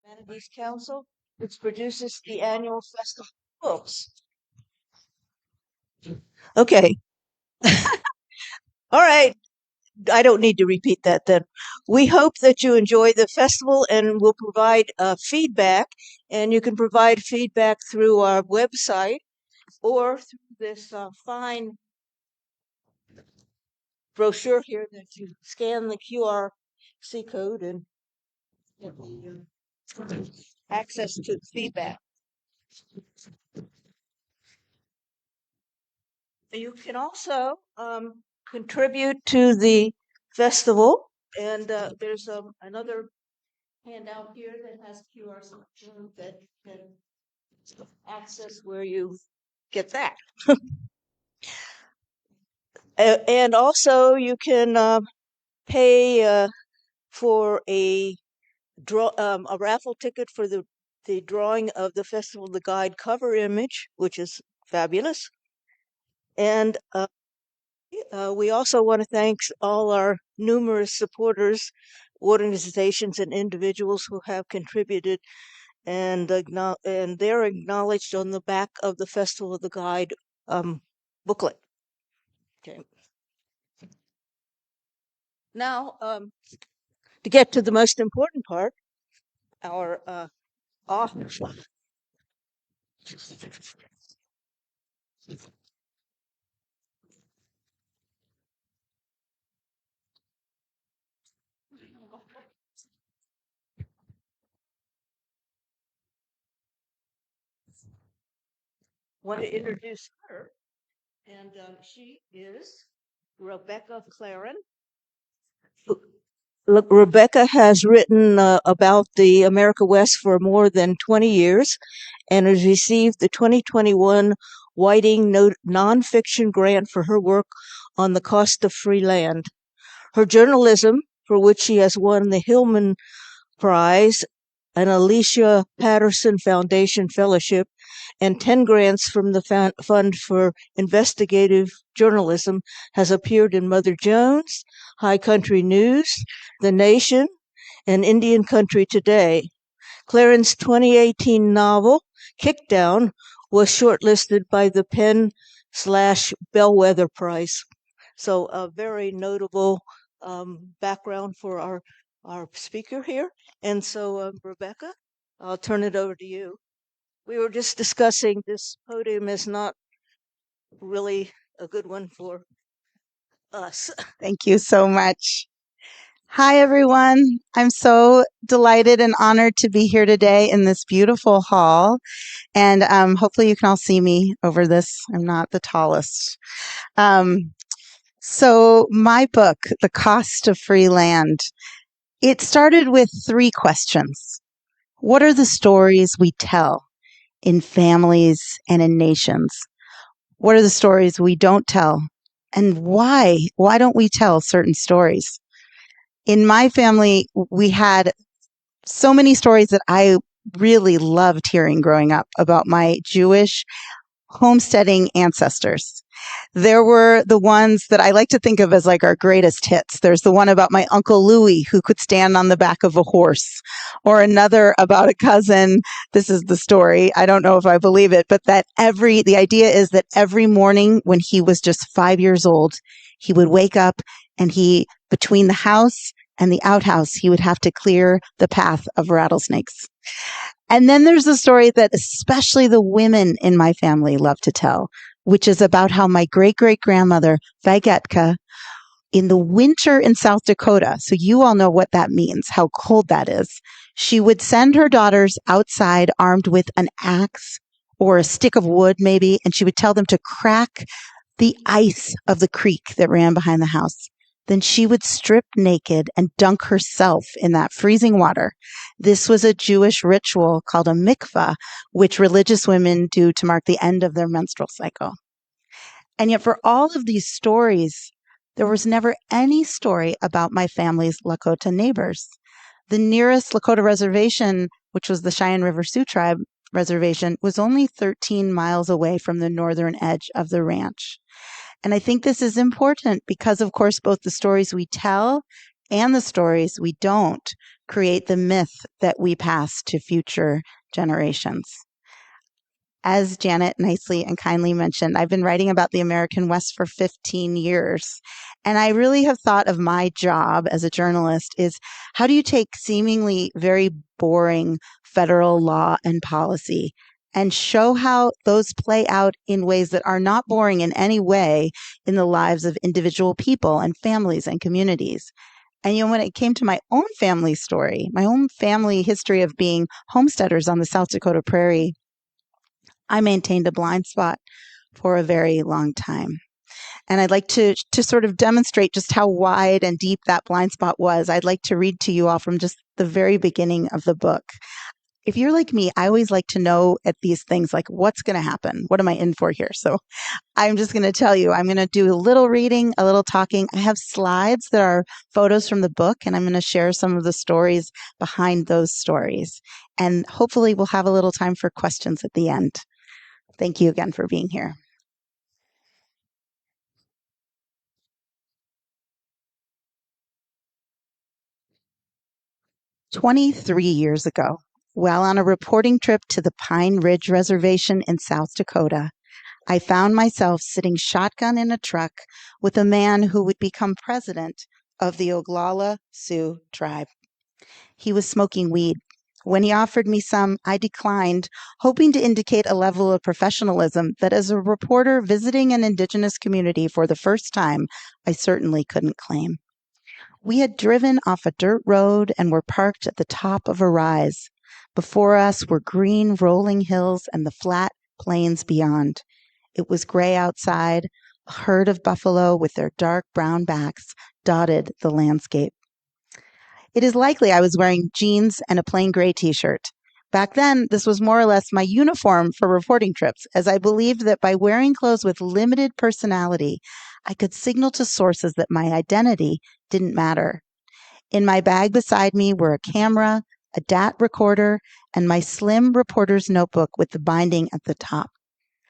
Humanities Council, which produces the annual Festival of Books. Okay. All right. I don't need to repeat that then. We hope that you enjoy the festival and will provide feedback. And you can provide feedback through our website or through this fine brochure here that you scan the QRC code and get access to the feedback. You can also contribute to the festival, and there's another handout here that has QR code that can access where you get that. And also, you can pay for a raffle ticket for the drawing of the Festival of the Guide cover image, which is fabulous. And we also want to thank all our numerous supporters, organizations, and individuals who have contributed, and they're acknowledged on the back of the Festival of the Guide booklet. Okay. Now, to get to the most important part, our want to introduce her, and she is Rebecca Clarren. Look, Rebecca has written about the America West for more than 20 years and has received the 2021 Whiting Nonfiction Grant for her work on the cost of free land. Her journalism, for which she has won the Hillman Prize, an Alicia Patterson Foundation Fellowship, and 10 grants from the Fund for Investigative Journalism, has appeared in Mother Jones, High Country News, The Nation, and Indian Country Today. Clarren's 2018 novel, Kickdown, was shortlisted by the Penn/Bellwether Prize. So a very notable background for our speaker here. And so, Rebecca, I'll turn it over to you. We were just discussing this podium is not really a good one for us. Thank you so much. Hi, everyone. I'm so delighted and honored to be here today in this beautiful hall. And hopefully you can all see me over this. I'm not the tallest. So my book, The Cost of Free Land, it started with 3 questions. What are the stories we tell in families and in nations? What are the stories we don't tell? And why? Why don't we tell certain stories? In my family, we had so many stories that I really loved hearing growing up about my Jewish homesteading ancestors. There were the ones that I like to think of as like our greatest hits. There's the one about my Uncle Louis who could stand on the back of a horse, or another about a cousin. This is the story. I don't know if I believe it, but the idea is that every morning when he was just 5 years old, he would wake up and between the house and the outhouse, he would have to clear the path of rattlesnakes. And then there's the story that especially the women in my family love to tell, which is about how my great-great-grandmother, Vigetka, in the winter in South Dakota, so you all know what that means, how cold that is, she would send her daughters outside armed with an axe or a stick of wood maybe, and she would tell them to crack the ice of the creek that ran behind the house. Then she would strip naked and dunk herself in that freezing water. This was a Jewish ritual called a mikvah, which religious women do to mark the end of their menstrual cycle. And yet for all of these stories, there was never any story about my family's Lakota neighbors. The nearest Lakota reservation, which was the Cheyenne River Sioux Tribe reservation, was only 13 miles away from the northern edge of the ranch. And I think this is important because, of course, both the stories we tell and the stories we don't create the myth that we pass to future generations. As Janet nicely and kindly mentioned, I've been writing about the American West for 15 years. And I really have thought of my job as a journalist is how do you take seemingly very boring federal law and policy and show how those play out in ways that are not boring in any way in the lives of individual people and families and communities. And when it came to my own family story, my own family history of being homesteaders on the South Dakota prairie, I maintained a blind spot for a very long time. And I'd like to sort of demonstrate just how wide and deep that blind spot was. I'd like to read to you all from just the very beginning of the book. If you're like me, I always like to know at these things, like what's going to happen? What am I in for here? So I'm just going to tell you, I'm going to do a little reading, a little talking. I have slides that are photos from the book, and I'm going to share some of the stories behind those stories. And hopefully we'll have a little time for questions at the end. Thank you again for being here. "23 years ago, while on a reporting trip to the Pine Ridge Reservation in South Dakota, I found myself sitting shotgun in a truck with a man who would become president of the Oglala Sioux tribe. He was smoking weed. When he offered me some, I declined, hoping to indicate a level of professionalism that as a reporter visiting an indigenous community for the first time, I certainly couldn't claim. We had driven off a dirt road and were parked at the top of a rise. Before us were green rolling hills and the flat plains beyond. It was gray outside. A herd of buffalo with their dark brown backs dotted the landscape. It is likely I was wearing jeans and a plain gray t-shirt. Back then, this was more or less my uniform for reporting trips, as I believed that by wearing clothes with limited personality, I could signal to sources that my identity didn't matter. In my bag beside me were a camera, a DAT recorder, and my slim reporter's notebook with the binding at the top.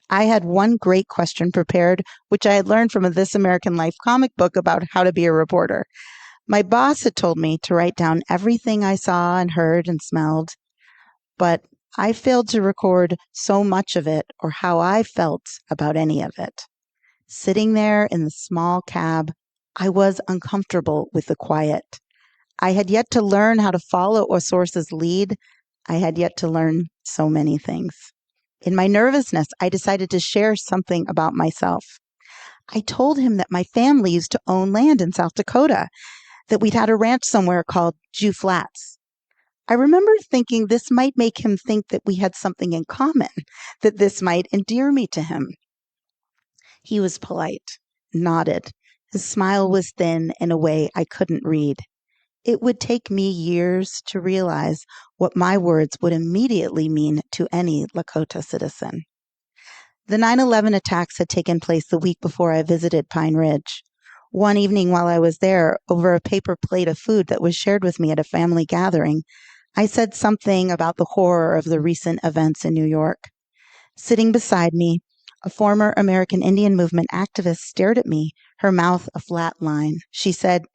I had one great question prepared, which I had learned from a This American Life comic book about how to be a reporter. My boss had told me to write down everything I saw and heard and smelled, but I failed to record so much of it or how I felt about any of it. Sitting there in the small cab, I was uncomfortable with the quiet. I had yet to learn how to follow a source's lead. I had yet to learn so many things. In my nervousness, I decided to share something about myself. I told him that my family used to own land in South Dakota, that we'd had a ranch somewhere called Jew Flats. I remember thinking this might make him think that we had something in common, that this might endear me to him. He was polite, nodded. His smile was thin in a way I couldn't read. It would take me years to realize what my words would immediately mean to any Lakota citizen. The 9/11 attacks had taken place the week before I visited Pine Ridge. One evening while I was there, over a paper plate of food that was shared with me at a family gathering, I said something about the horror of the recent events in New York. Sitting beside me, a former American Indian Movement activist stared at me, her mouth a flat line. She said,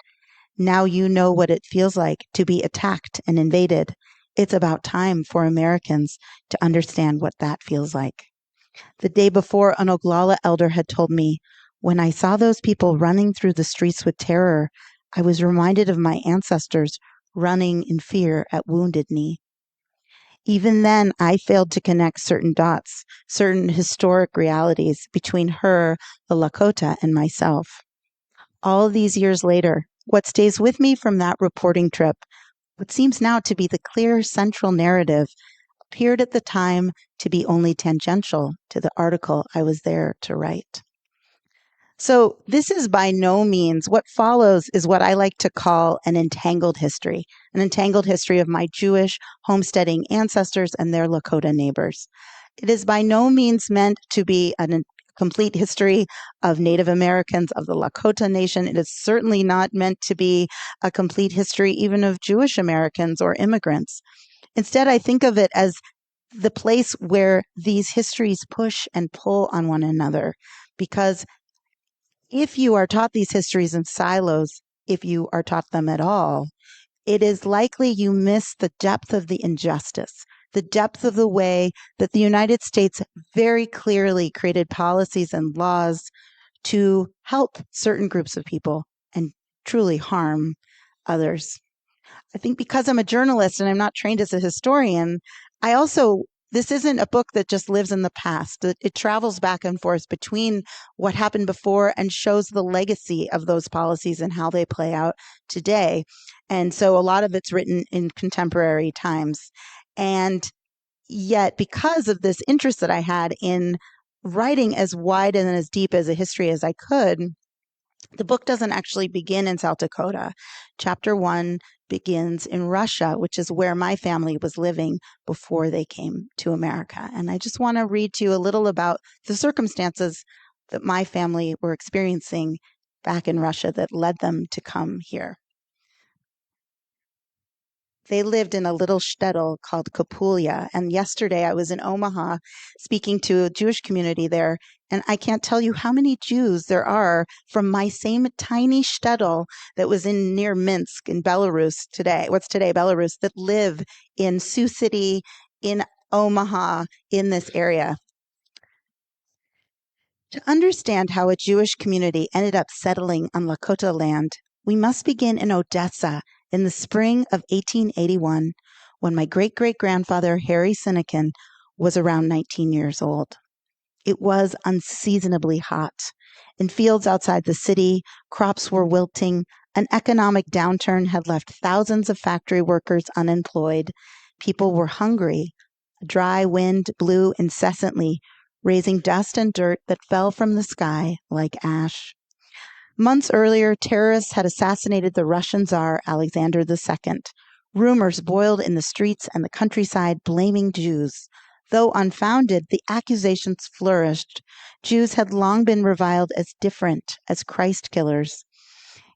"Now you know what it feels like to be attacked and invaded. It's about time for Americans to understand what that feels like." The day before, an Oglala elder had told me, "When I saw those people running through the streets with terror, I was reminded of my ancestors running in fear at Wounded Knee." Even then, I failed to connect certain dots, certain historic realities between her, the Lakota, and myself. All these years later, what stays with me from that reporting trip, what seems now to be the clear central narrative, appeared at the time to be only tangential to the article I was there to write. So this is by no means, what follows is what I like to call an entangled history of my Jewish homesteading ancestors and their Lakota neighbors. It is by no means meant to be a complete history of Native Americans, of the Lakota Nation. It is certainly not meant to be a complete history even of Jewish Americans or immigrants. Instead, I think of it as the place where these histories push and pull on one another, because if you are taught these histories in silos, if you are taught them at all, it is likely you miss the depth of the injustice, the depth of the way that the United States very clearly created policies and laws to help certain groups of people and truly harm others. I think because I'm a journalist and I'm not trained as a historian, this isn't a book that just lives in the past. It travels back and forth between what happened before and shows the legacy of those policies and how they play out today. And so a lot of it's written in contemporary times. And yet, because of this interest that I had in writing as wide and as deep as a history as I could, the book doesn't actually begin in South Dakota. Chapter 1 begins in Russia, which is where my family was living before they came to America. And I just want to read to you a little about the circumstances that my family were experiencing back in Russia that led them to come here. They lived in a little shtetl called Kapulya. And yesterday I was in Omaha speaking to a Jewish community there. And I can't tell you how many Jews there are from my same tiny shtetl that was near Minsk in Belarus today, what's today Belarus, that live in Sioux City, in Omaha, in this area. To understand how a Jewish community ended up settling on Lakota land, we must begin in Odessa in the spring of 1881, when my great-great-grandfather, Harry Sinekin, was around 19 years old. It was unseasonably hot. In fields outside the city, crops were wilting. An economic downturn had left thousands of factory workers unemployed. People were hungry. A dry wind blew incessantly, raising dust and dirt that fell from the sky like ash. Months earlier, terrorists had assassinated the Russian Tsar Alexander II. Rumors boiled in the streets and the countryside blaming Jews. Though unfounded, the accusations flourished. Jews had long been reviled as different, as Christ killers.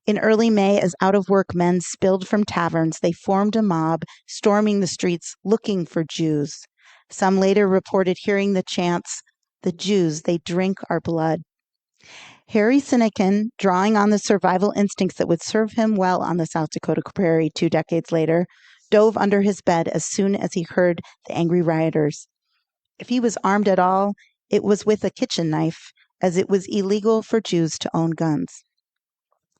In early May, as out-of-work men spilled from taverns, they formed a mob, storming the streets looking for Jews. Some later reported hearing the chants, "The Jews, they drink our blood." Harry Sinekin, drawing on the survival instincts that would serve him well on the South Dakota prairie 2 decades later, dove under his bed as soon as he heard the angry rioters. If he was armed at all, it was with a kitchen knife, as it was illegal for Jews to own guns.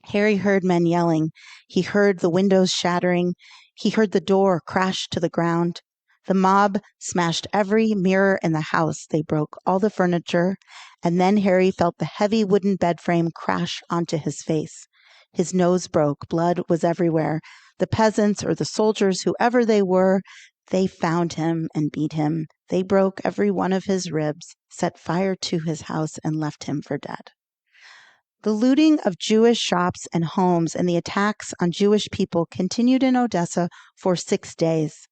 Harry heard men yelling. He heard the windows shattering. He heard the door crash to the ground. The mob smashed every mirror in the house. They broke all the furniture. And then Harry felt the heavy wooden bed frame crash onto his face. His nose broke. Blood was everywhere. The peasants or the soldiers, whoever they were, they found him and beat him. They broke every one of his ribs, set fire to his house, and left him for dead. The looting of Jewish shops and homes and the attacks on Jewish people continued in Odessa for 6 days.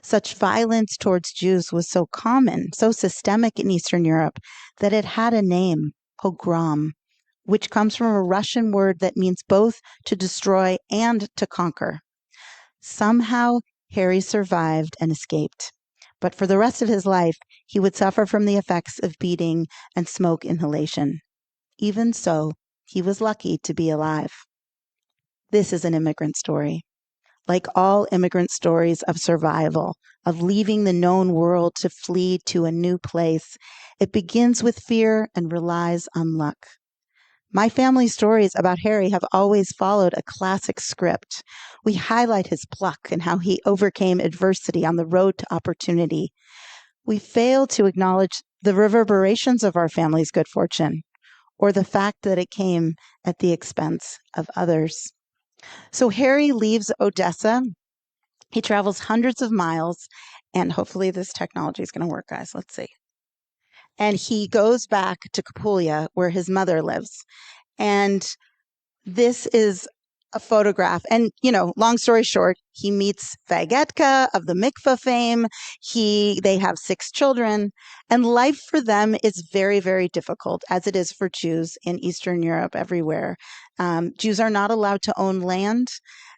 Such violence towards Jews was so common, so systemic in Eastern Europe, that it had a name, pogrom, which comes from a Russian word that means both to destroy and to conquer. Somehow, Harry survived and escaped. But for the rest of his life, he would suffer from the effects of beating and smoke inhalation. Even so, he was lucky to be alive. This is an immigrant story. Like all immigrant stories of survival, of leaving the known world to flee to a new place, it begins with fear and relies on luck. My family stories about Harry have always followed a classic script. We highlight his pluck and how he overcame adversity on the road to opportunity. We fail to acknowledge the reverberations of our family's good fortune, or the fact that it came at the expense of others. So Harry leaves Odessa. He travels hundreds of miles, and hopefully this technology is going to work, guys. Let's see. And he goes back to Kapulya, where his mother lives. And this is a photograph. And, long story short, he meets Vagetka of the mikveh fame. They have 6 children. And life for them is very, very difficult, as it is for Jews in Eastern Europe everywhere. Jews are not allowed to own land.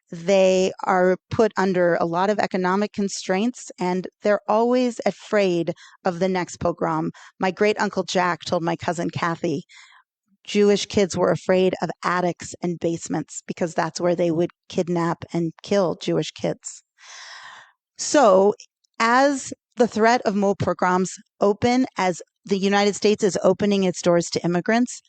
They are put under a lot of economic constraints, and they're always afraid of the next pogrom. My great uncle Jack told my cousin Kathy, Jewish kids were afraid of attics and basements because that's where they would kidnap and kill Jewish kids. So, as the threat of more pogroms as the United States is opening its doors to immigrants,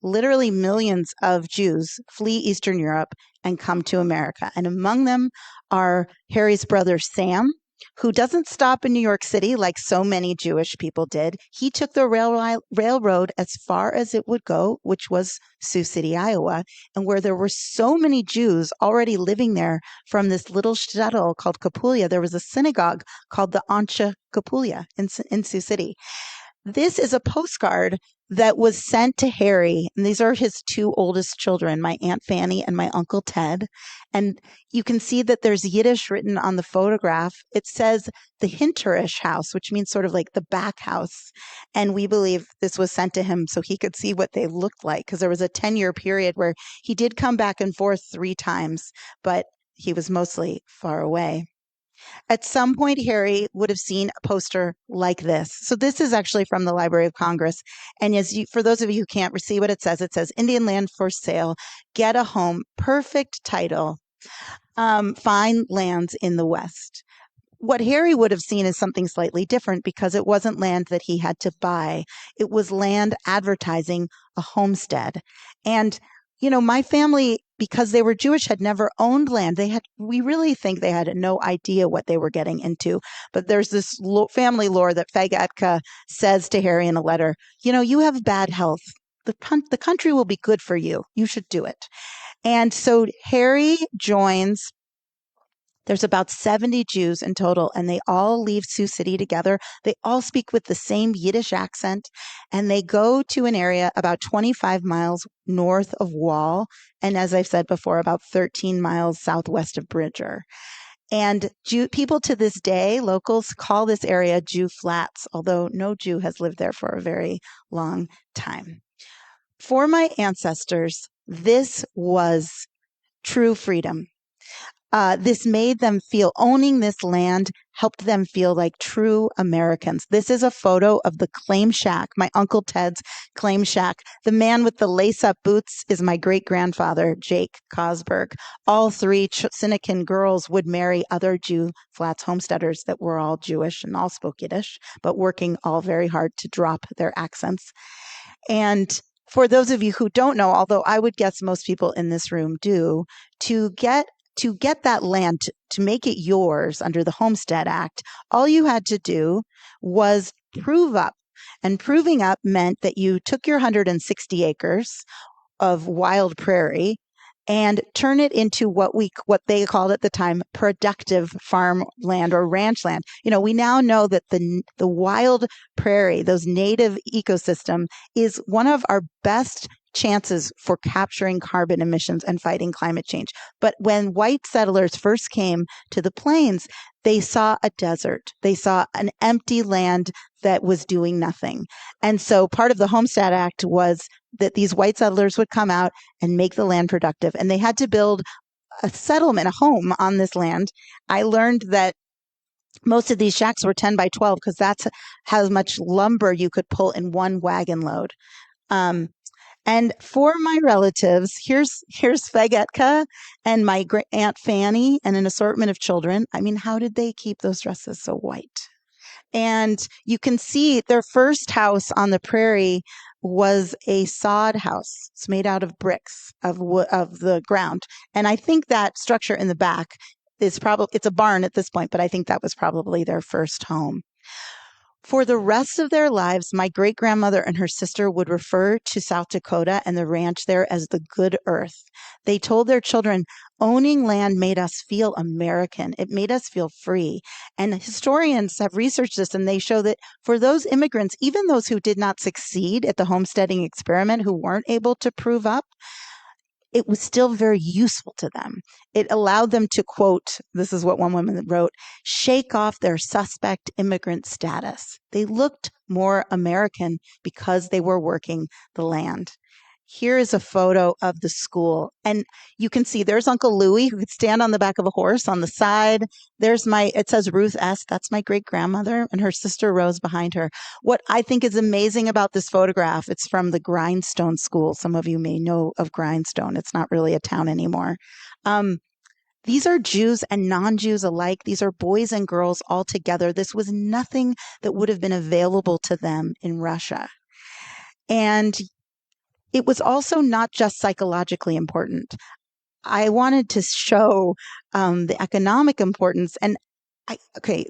literally millions of Jews flee Eastern Europe and come to America. And among them are Harry's brother Sam, who doesn't stop in New York City like so many Jewish people did. He took the railroad as far as it would go, which was Sioux City, Iowa, and where there were so many Jews already living there from this little shtetl called Kapulia, there was a synagogue called the Anshe Kapulia in Sioux City. This is a postcard that was sent to Harry, and these are his two oldest children, my Aunt Fanny and my Uncle Ted. And you can see that there's Yiddish written on the photograph. It says the Hinterish house, which means sort of like the back house. And we believe this was sent to him so he could see what they looked like, because there was a 10-year period where he did come back and forth 3 times, but he was mostly far away. At some point, Harry would have seen a poster like this. So this is actually from the Library of Congress. And for those of you who can't see what it says Indian land for sale, get a home, perfect title, fine lands in the West. What Harry would have seen is something slightly different because it wasn't land that he had to buy. It was land advertising a homestead. And my family, because they were Jewish, had never owned land. We really think they had no idea what they were getting into. But there's this family lore that Fegatka says to Harry in a letter, you have bad health. The country will be good for you. You should do it. And so Harry joins. There's about 70 Jews in total, and they all leave Sioux City together. They all speak with the same Yiddish accent, and they go to an area about 25 miles north of Wall, and as I've said before, about 13 miles southwest of Bridger. And people to this day, locals, call this area Jew Flats, although no Jew has lived there for a very long time. For my ancestors, this was true freedom. This made them feel owning this land helped them feel like true Americans. This is a photo of the claim shack, my Uncle Ted's claim shack. The man with the lace-up boots is my great-grandfather, Jake Cosberg. All 3 Sinekin girls would marry other Jew Flats homesteaders that were all Jewish and all spoke Yiddish, but working all very hard to drop their accents. And for those of you who don't know, although I would guess most people in this room do, to get that land, to make it yours under the Homestead Act, all you had to do was prove up. And proving up meant that you took your 160 acres of wild prairie and turn it into what they called at the time productive farmland or ranch land. We now know that the wild prairie, those native ecosystem, is one of our best chances for capturing carbon emissions and fighting climate change. But when white settlers first came to the plains, they saw a desert. They saw an empty land that was doing nothing. And so part of the Homestead Act was that these white settlers would come out and make the land productive. And they had to build a settlement, a home on this land. I learned that most of these shacks were 10 by 12 because that's how much lumber you could pull in one wagon load. And for my relatives, here's Fegetka and my Aunt Fanny and an assortment of children. I mean, how did they keep those dresses so white? And you can see their first house on the prairie was a sod house. It's made out of bricks of the ground. And I think that structure in the back is it's a barn at this point, but I think that was probably their first home. For the rest of their lives, my great-grandmother and her sister would refer to South Dakota and the ranch there as the good earth. They told their children, owning land made us feel American. It made us feel free. And historians have researched this, and they show that for those immigrants, even those who did not succeed at the homesteading experiment, who weren't able to prove up, it was still very useful to them. It allowed them to, quote, this is what one woman wrote, shake off their suspect immigrant status. They looked more American because they were working the land. Here is a photo of the school. And you can see there's Uncle Louie, who could stand on the back of a horse on the side. It says Ruth S. That's my great grandmother, and her sister Rose behind her. What I think is amazing about this photograph, it's from the Grindstone School. Some of you may know of Grindstone. It's not really a town anymore. These are Jews and non-Jews alike. These are boys and girls all together. This was nothing that would have been available to them in Russia. And it was also not just psychologically important. I wanted to show the economic importance. And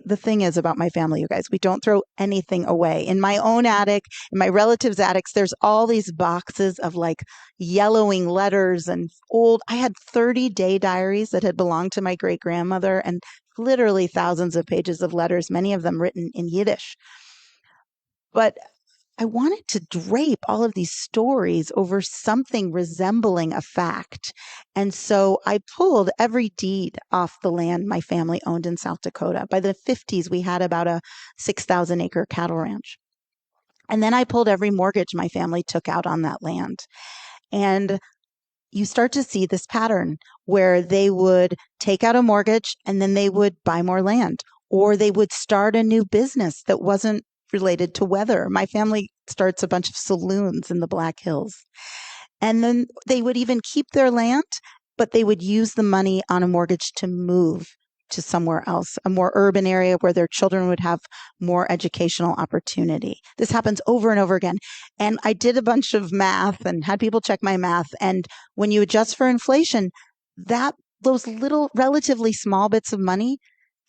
the thing is about my family, you guys, we don't throw anything away. In my own attic, in my relatives' attics, there's all these boxes of like yellowing letters and I had 30-day diaries that had belonged to my great grandmother, and literally thousands of pages of letters, many of them written in Yiddish. But I wanted to drape all of these stories over something resembling a fact. And so I pulled every deed off the land my family owned in South Dakota. By the 50s, we had about a 6,000-acre cattle ranch. And then I pulled every mortgage my family took out on that land. And you start to see this pattern where they would take out a mortgage and then they would buy more land, or they would start a new business that wasn't related to weather. My family starts a bunch of saloons in the Black Hills. And then they would even keep their land, but they would use the money on a mortgage to move to somewhere else, a more urban area where their children would have more educational opportunity. This happens over and over again. And I did a bunch of math and had people check my math. And when you adjust for inflation, those little relatively small bits of money,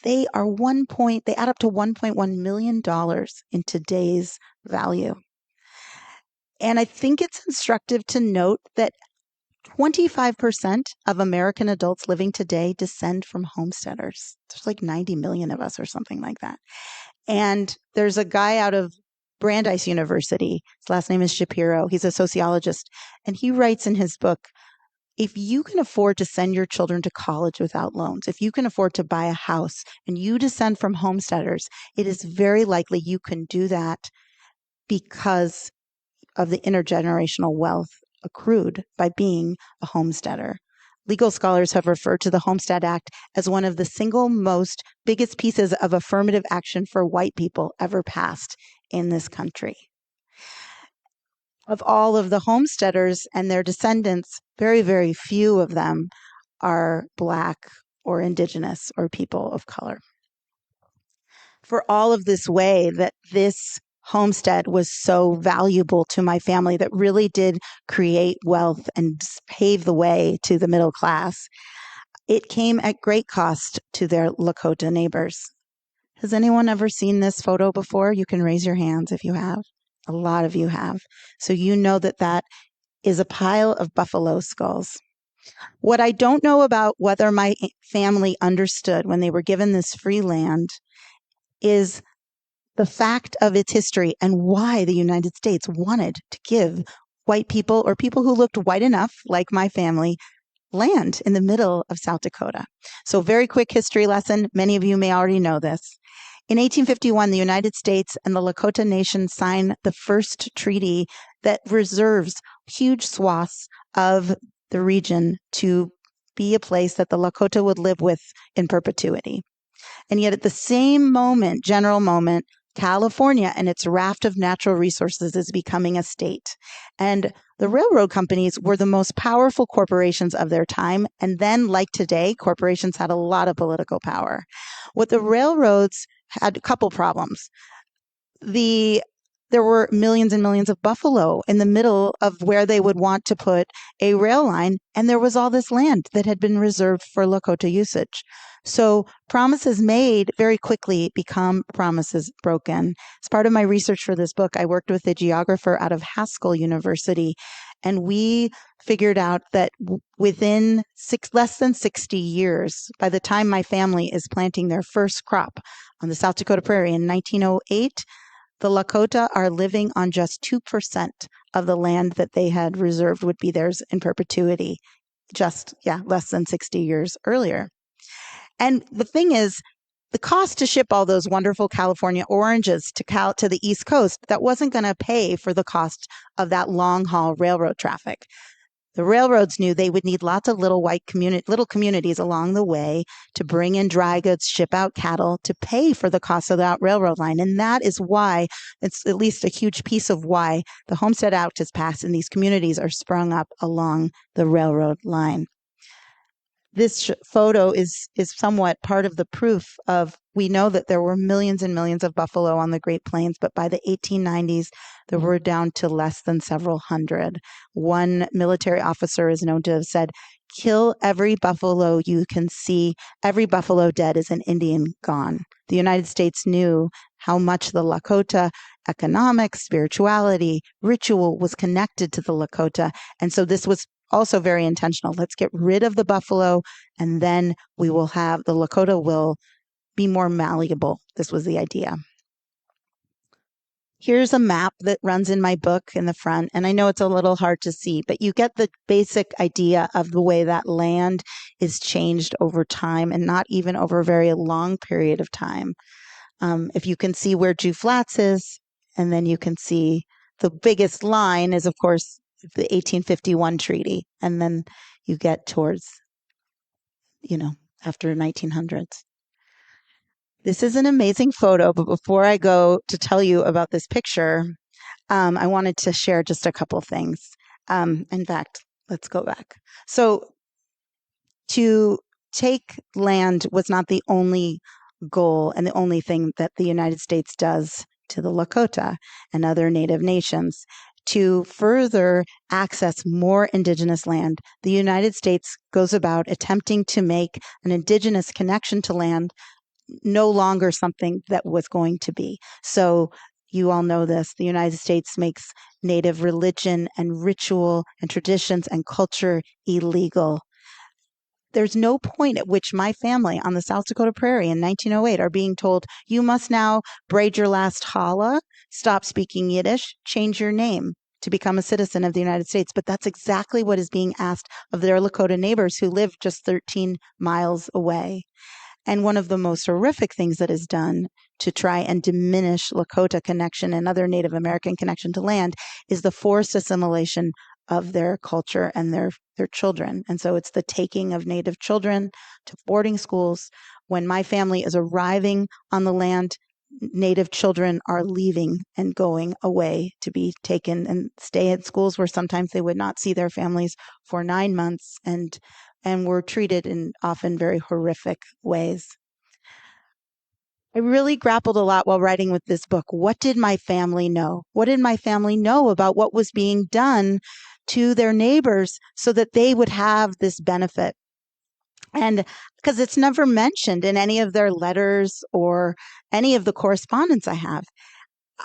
they add up to $1.1 million in today's value. And I think it's instructive to note that 25% of American adults living today descend from homesteaders. There's like 90 million of us or something like that. And there's a guy out of Brandeis University. His last name is Shapiro. He's a sociologist. And he writes in his book, if you can afford to send your children to college without loans, if you can afford to buy a house and you descend from homesteaders, it is very likely you can do that because of the intergenerational wealth accrued by being a homesteader. Legal scholars have referred to the Homestead Act as one of the single most biggest pieces of affirmative action for white people ever passed in this country. Of all of the homesteaders and their descendants, very, very few of them are Black or Indigenous or people of color. For all of this way that this homestead was so valuable to my family, that really did create wealth and pave the way to the middle class, it came at great cost to their Lakota neighbors. Has anyone ever seen this photo before? You can raise your hands if you have. A lot of you have. So you know that is a pile of buffalo skulls. What I don't know about whether my family understood when they were given this free land is the fact of its history and why the United States wanted to give white people, or people who looked white enough, like my family, land in the middle of South Dakota. So very quick history lesson. Many of you may already know this. In 1851, the United States and the Lakota Nation signed the first treaty that reserves huge swaths of the region to be a place that the Lakota would live with in perpetuity. And yet at the same moment, general moment, California and its raft of natural resources is becoming a state. And the railroad companies were the most powerful corporations of their time. And then, like today, corporations had a lot of political power. What the railroads had a couple problems. There were millions and millions of buffalo in the middle of where they would want to put a rail line, and there was all this land that had been reserved for Lakota usage. So promises made very quickly become promises broken. As part of my research for this book, I worked with a geographer out of Haskell University, and we figured out that within less than 60 years, by the time my family is planting their first crop on the South Dakota Prairie in 1908, the Lakota are living on just 2% of the land that they had reserved would be theirs in perpetuity, less than 60 years earlier. And the thing is, the cost to ship all those wonderful California oranges to the East Coast, that wasn't going to pay for the cost of that long haul railroad traffic. The railroads knew they would need lots of little communities along the way to bring in dry goods, ship out cattle to pay for the cost of that railroad line. And that is why, it's at least a huge piece of why the Homestead Act is passed and these communities are sprung up along the railroad line. This photo is somewhat part of the proof of, we know that there were millions and millions of buffalo on the Great Plains, but by the 1890s, there were down to less than several hundred. One military officer is known to have said, "Kill every buffalo you can see. Every buffalo dead is an Indian gone." The United States knew how much the Lakota economics, spirituality, ritual was connected to the Lakota. And so this was also very intentional. Let's get rid of the buffalo, and then the Lakota will be more malleable. This was the idea. Here's a map that runs in my book in the front, and I know it's a little hard to see, but you get the basic idea of the way that land is changed over time, and not even over a very long period of time. If you can see where Jew Flats is, and then you can see the biggest line is, of course, the 1851 treaty, and then you get towards, after 1900s. This is an amazing photo, but before I go to tell you about this picture, I wanted to share just a couple things. In fact, let's go back. So to take land was not the only goal and the only thing that the United States does to the Lakota and other Native nations. To further access more indigenous land, the United States goes about attempting to make an indigenous connection to land no longer something that was going to be. So you all know this. The United States makes Native religion and ritual and traditions and culture illegal. There's no point at which my family on the South Dakota Prairie in 1908 are being told, you must now braid your last challah, stop speaking Yiddish, change your name to become a citizen of the United States. But that's exactly what is being asked of their Lakota neighbors who live just 13 miles away. And one of the most horrific things that is done to try and diminish Lakota connection and other Native American connection to land is the forced assimilation of their culture and their children. And so it's the taking of Native children to boarding schools. When my family is arriving on the land, Native children are leaving and going away to be taken and stay at schools where sometimes they would not see their families for 9 months and were treated in often very horrific ways. I really grappled a lot while writing with this book. What did my family know? What did my family know about what was being done to their neighbors so that they would have this benefit? And because it's never mentioned in any of their letters or any of the correspondence I have.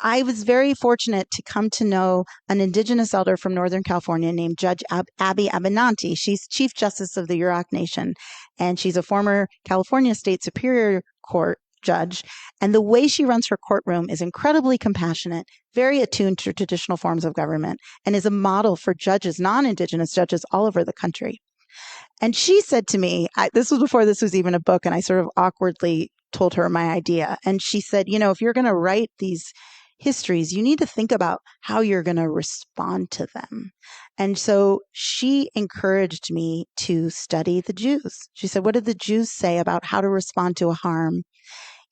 I was very fortunate to come to know an indigenous elder from Northern California named Judge Abby Abenanti. She's Chief Justice of the Yurok Nation, and she's a former California State Superior Court judge. And the way she runs her courtroom is incredibly compassionate, very attuned to traditional forms of government, and is a model for judges, non-indigenous judges all over the country. And she said to me, this was before this was even a book, and I sort of awkwardly told her my idea. And she said, if you're going to write these histories, you need to think about how you're going to respond to them. And so she encouraged me to study the Jews. She said, what did the Jews say about how to respond to a harm,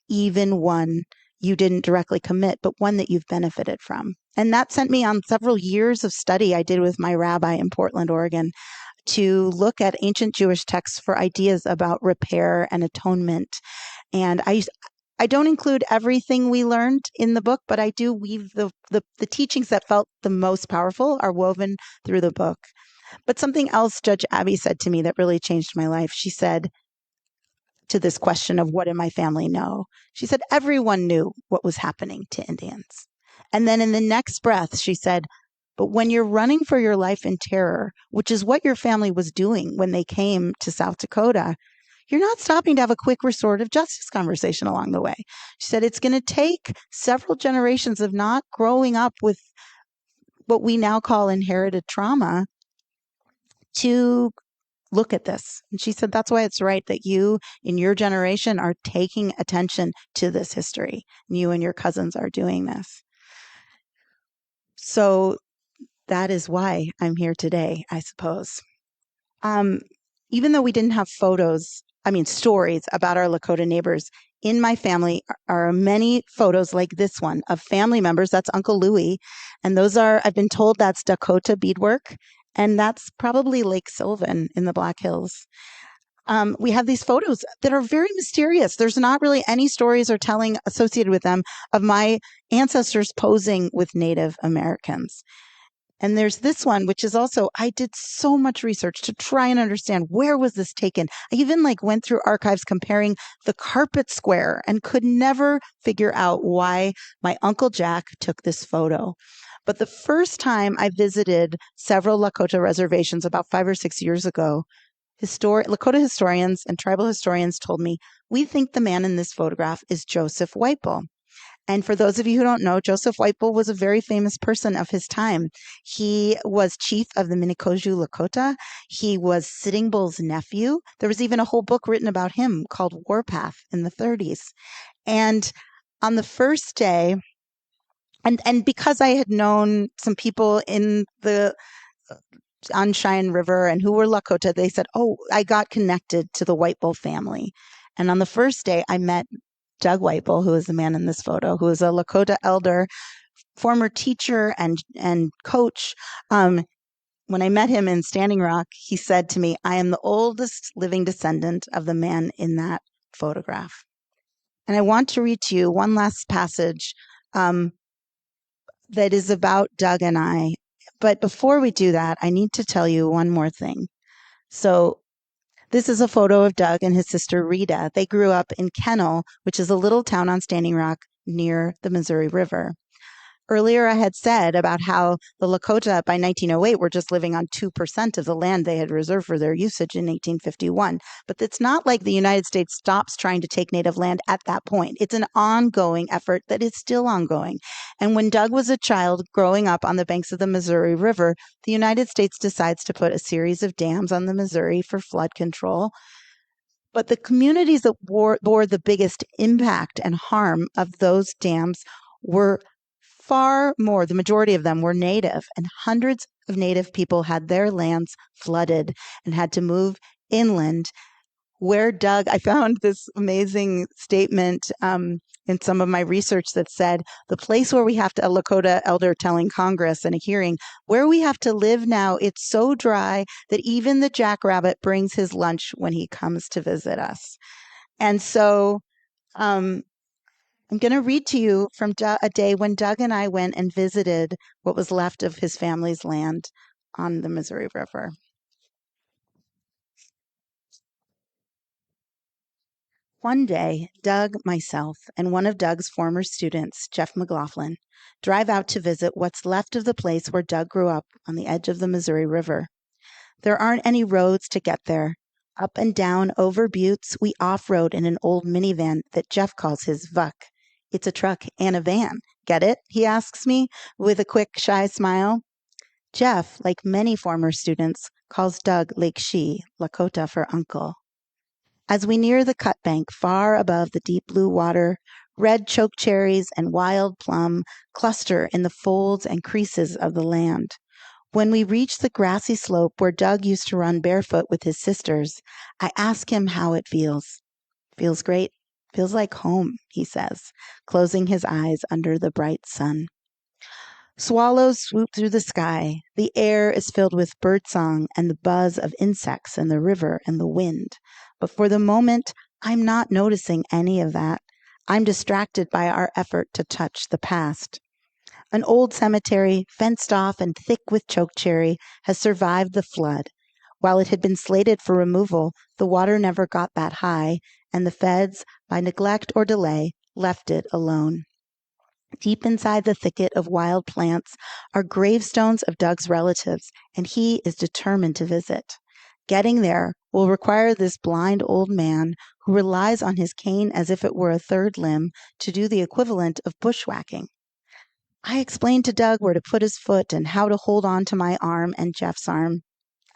even one you didn't directly commit, but one that you've benefited from? And that sent me on several years of study I did with my rabbi in Portland, Oregon, to look at ancient Jewish texts for ideas about repair and atonement. And I don't include everything we learned in the book, but I do weave the teachings that felt the most powerful are woven through the book. But something else Judge Abby said to me that really changed my life. She said to this question of what did my family know? She said, everyone knew what was happening to Indians. And then in the next breath, she said, but when you're running for your life in terror, which is what your family was doing when they came to South Dakota, you're not stopping to have a quick restorative justice conversation along the way. She said it's going to take several generations of not growing up with what we now call inherited trauma to look at this. And she said, that's why it's right that you in your generation are taking attention to this history. And you and your cousins are doing this. So that is why I'm here today, I suppose. Even though we didn't have stories about our Lakota neighbors, in my family are many photos like this one of family members. That's Uncle Louie. And I've been told that's Dakota beadwork. And that's probably Lake Sylvan in the Black Hills. We have these photos that are very mysterious. There's not really any stories or telling associated with them of my ancestors posing with Native Americans. And there's this one, which is also, I did so much research to try and understand where was this taken. I even went through archives comparing the carpet square and could never figure out why my Uncle Jack took this photo. But the first time I visited several Lakota reservations about 5 or 6 years ago, Lakota historians and tribal historians told me, we think the man in this photograph is Joseph Whitebull. And for those of you who don't know, Joseph Whitebull was a very famous person of his time. He was chief of the Minikoju Lakota. He was Sitting Bull's nephew. There was even a whole book written about him called Warpath in the 30s. And on the first day, and because I had known some people in the on Cheyenne River and who were Lakota, they said, oh, I got connected to the Whitebull family. And on the first day, I met Doug Whitebull, who is the man in this photo, who is a Lakota elder, former teacher and coach. When I met him in Standing Rock, he said to me, I am the oldest living descendant of the man in that photograph. And I want to read to you one last passage that is about Doug and I. But before we do that, I need to tell you one more thing. So this is a photo of Doug and his sister Rita. They grew up in Kennel, which is a little town on Standing Rock near the Missouri River. Earlier, I had said about how the Lakota by 1908 were just living on 2% of the land they had reserved for their usage in 1851. But it's not like the United States stops trying to take native land at that point. It's an ongoing effort that is still ongoing. And when Doug was a child growing up on the banks of the Missouri River, the United States decides to put a series of dams on the Missouri for flood control. But the communities that bore the biggest impact and harm of those dams were far more, the majority of them were Native, and hundreds of Native people had their lands flooded and had to move inland. Where Doug, I found this amazing statement in some of my research that said, the place where we have to, a Lakota elder telling Congress in a hearing, where we have to live now, it's so dry that even the jackrabbit brings his lunch when he comes to visit us. And so I'm going to read to you from a day when Doug and I went and visited what was left of his family's land on the Missouri River. One day, Doug, myself, and one of Doug's former students, Jeff McLaughlin, drive out to visit what's left of the place where Doug grew up on the edge of the Missouri River. There aren't any roads to get there. Up and down over buttes, we off-road in an old minivan that Jeff calls his Vuck. It's a truck and a van. Get it? He asks me with a quick, shy smile. Jeff, like many former students, calls Doug Lake Shee, Lakota for uncle. As we near the cut bank far above the deep blue water, red chokecherries and wild plum cluster in the folds and creases of the land. When we reach the grassy slope where Doug used to run barefoot with his sisters, I ask him how it feels. Feels great. Feels like home, he says, closing his eyes under the bright sun. Swallows swoop through the sky. The air is filled with birdsong and the buzz of insects in the river and the wind. But for the moment, I'm not noticing any of that. I'm distracted by our effort to touch the past. An old cemetery, fenced off and thick with chokecherry, has survived the flood. While it had been slated for removal, the water never got that high, and the feds, by neglect or delay, left it alone. Deep inside the thicket of wild plants are gravestones of Doug's relatives, and he is determined to visit. Getting there will require this blind old man, who relies on his cane as if it were a third limb, to do the equivalent of bushwhacking. I explained to Doug where to put his foot and how to hold on to my arm and Jeff's arm.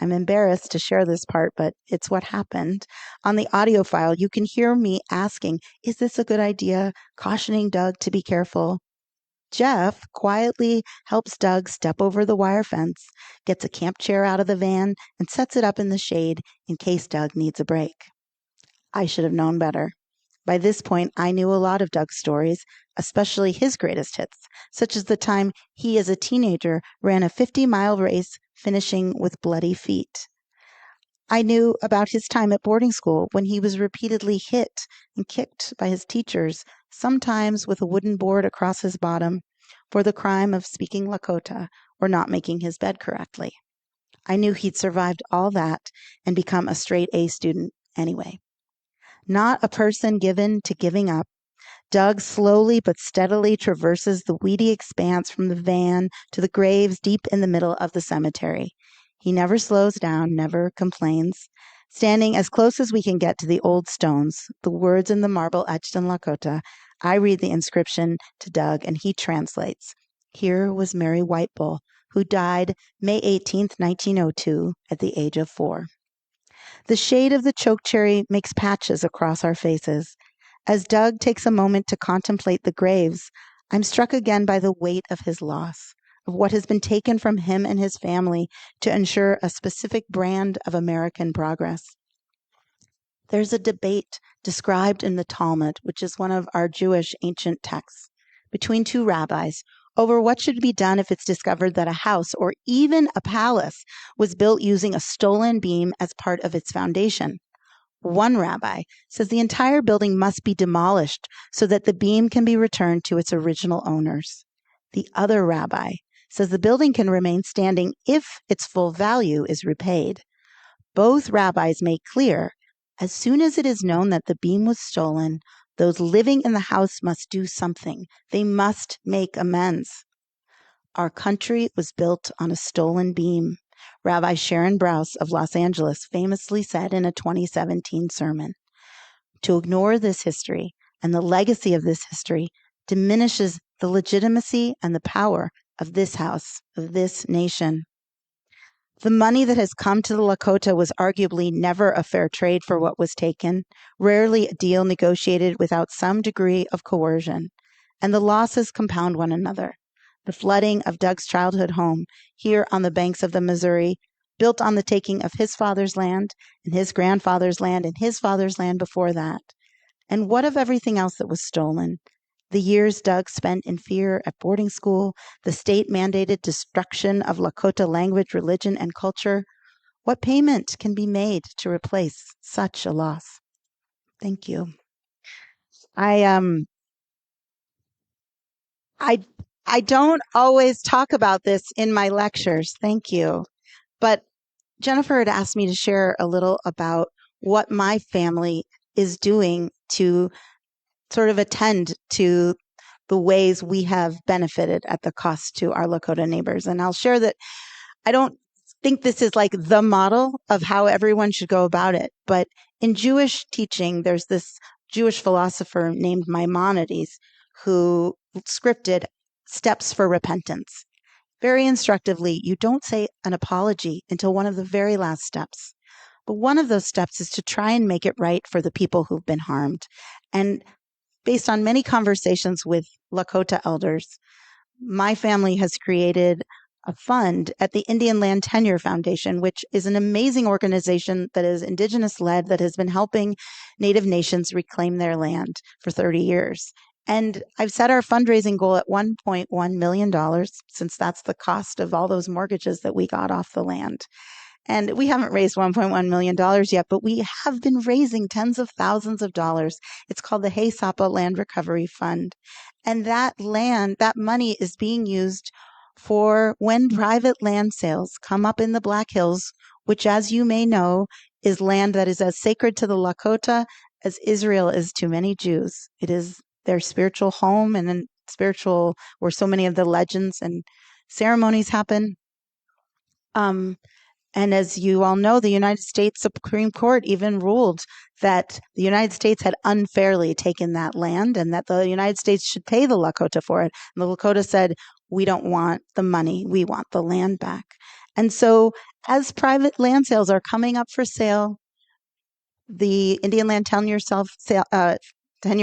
I'm embarrassed to share this part, but it's what happened. On the audio file, you can hear me asking, is this a good idea? Cautioning Doug to be careful. Jeff quietly helps Doug step over the wire fence, gets a camp chair out of the van, and sets it up in the shade in case Doug needs a break. I should have known better. By this point, I knew a lot of Doug's stories, especially his greatest hits, such as the time he, as a teenager, ran a 50-mile race, finishing with bloody feet. I knew about his time at boarding school when he was repeatedly hit and kicked by his teachers, sometimes with a wooden board across his bottom, for the crime of speaking Lakota or not making his bed correctly. I knew he'd survived all that and become a straight A student anyway. Not a person given to giving up, Doug slowly but steadily traverses the weedy expanse from the van to the graves deep in the middle of the cemetery. He never slows down, never complains. Standing as close as we can get to the old stones, the words in the marble etched in Lakota, I read the inscription to Doug and he translates. Here was Mary Whitebull, who died May 18, 1902, at the age of 4. The shade of the chokecherry makes patches across our faces. As Doug takes a moment to contemplate the graves, I'm struck again by the weight of his loss, of what has been taken from him and his family to ensure a specific brand of American progress. There's a debate described in the Talmud, which is one of our Jewish ancient texts, between two rabbis over what should be done if it's discovered that a house or even a palace was built using a stolen beam as part of its foundation. One rabbi says the entire building must be demolished so that the beam can be returned to its original owners. The other rabbi says the building can remain standing if its full value is repaid. Both rabbis make clear, as soon as it is known that the beam was stolen, those living in the house must do something. They must make amends. Our country was built on a stolen beam, Rabbi Sharon Brous of Los Angeles famously said in a 2017 sermon. To ignore this history and the legacy of this history diminishes the legitimacy and the power of this house, of this nation. The money that has come to the Lakota was arguably never a fair trade for what was taken, rarely a deal negotiated without some degree of coercion, and the losses compound one another. The flooding of Doug's childhood home here on the banks of the Missouri, built on the taking of his father's land and his grandfather's land and his father's land before that. And what of everything else that was stolen? The years Doug spent in fear at boarding school, the state-mandated destruction of Lakota language, religion, and culture. What payment can be made to replace such a loss? Thank you. I don't always talk about this in my lectures. Thank you. But Jennifer had asked me to share a little about what my family is doing to sort of attend to the ways we have benefited at the cost to our Lakota neighbors. And I'll share that I don't think this is like the model of how everyone should go about it. But in Jewish teaching, there's this Jewish philosopher named Maimonides who scripted steps for repentance. Very instructively, you don't say an apology until one of the very last steps. But one of those steps is to try and make it right for the people who've been harmed. And based on many conversations with Lakota elders, my family has created a fund at the Indian Land Tenure Foundation, which is an amazing organization that is Indigenous-led, that has been helping Native nations reclaim their land for 30 years. And I've set our fundraising goal at $1.1 million, since that's the cost of all those mortgages that we got off the land. And we haven't raised $1.1 million yet, but we have been raising tens of thousands of dollars. It's called the Hay Sapa Land Recovery Fund. And that money is being used for when private land sales come up in the Black Hills, which, as you may know, is land that is as sacred to the Lakota as Israel is to many Jews. It is their spiritual home and spiritual, where so many of the legends and ceremonies happen. And as you all know, the United States Supreme Court even ruled that the United States had unfairly taken that land and that the United States should pay the Lakota for it. And the Lakota said, we don't want the money, we want the land back. And so as private land sales are coming up for sale, the Indian Land Tenure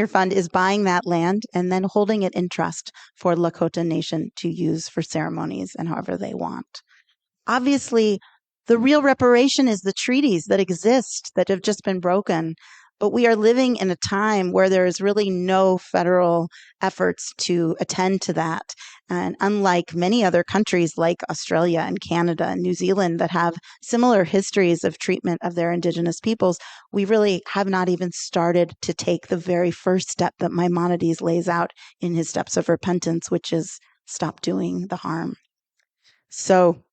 Fund is buying that land and then holding it in trust for Lakota Nation to use for ceremonies and however they want. Obviously, the real reparation is the treaties that exist that have just been broken. But we are living in a time where there is really no federal efforts to attend to that. And unlike many other countries like Australia and Canada and New Zealand that have similar histories of treatment of their Indigenous peoples, we really have not even started to take the very first step that Maimonides lays out in his Steps of Repentance, which is stop doing the harm. So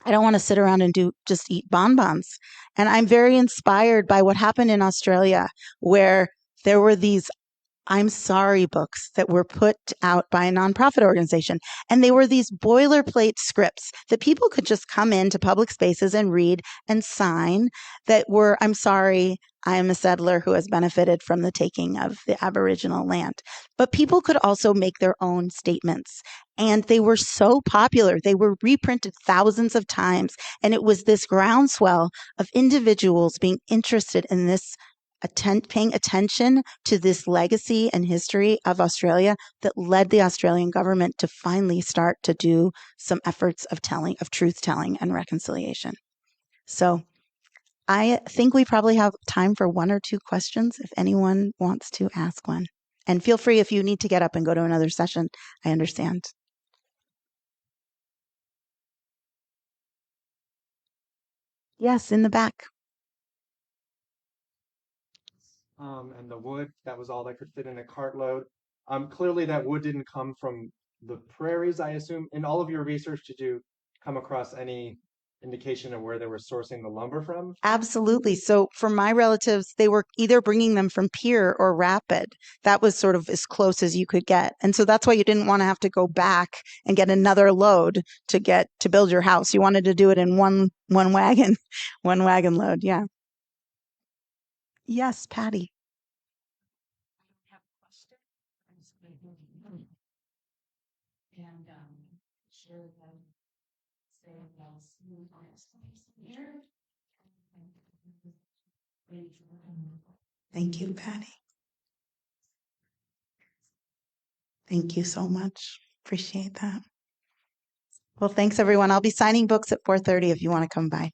I don't want to sit around and just eat bonbons. And I'm very inspired by what happened in Australia, where there were these I'm sorry books that were put out by a nonprofit organization. And they were these boilerplate scripts that people could just come into public spaces and read and sign that were, I'm sorry, I am a settler who has benefited from the taking of the Aboriginal land. But people could also make their own statements. And they were so popular. They were reprinted thousands of times. And it was this groundswell of individuals being interested in this paying attention to this legacy and history of Australia that led the Australian government to finally start to do some efforts of truth telling and reconciliation. So I think we probably have time for one or two questions if anyone wants to ask one. And feel free if you need to get up and go to another session. I understand. Yes, in the back. And the wood, that was all that could fit in a cartload. Clearly that wood didn't come from the prairies, I assume. In all of your research, did you come across any indication of where they were sourcing the lumber from? Absolutely. So for my relatives, they were either bringing them from Pier or Rapid. That was sort of as close as you could get. And so that's why you didn't want to have to go back and get another load to build your house. You wanted to do it in one wagon, one wagon load. Yeah. Yes, Patty. Thank you, Patty. Thank you so much. Appreciate that. Well, thanks everyone. I'll be signing books at 4:30 if you want to come by.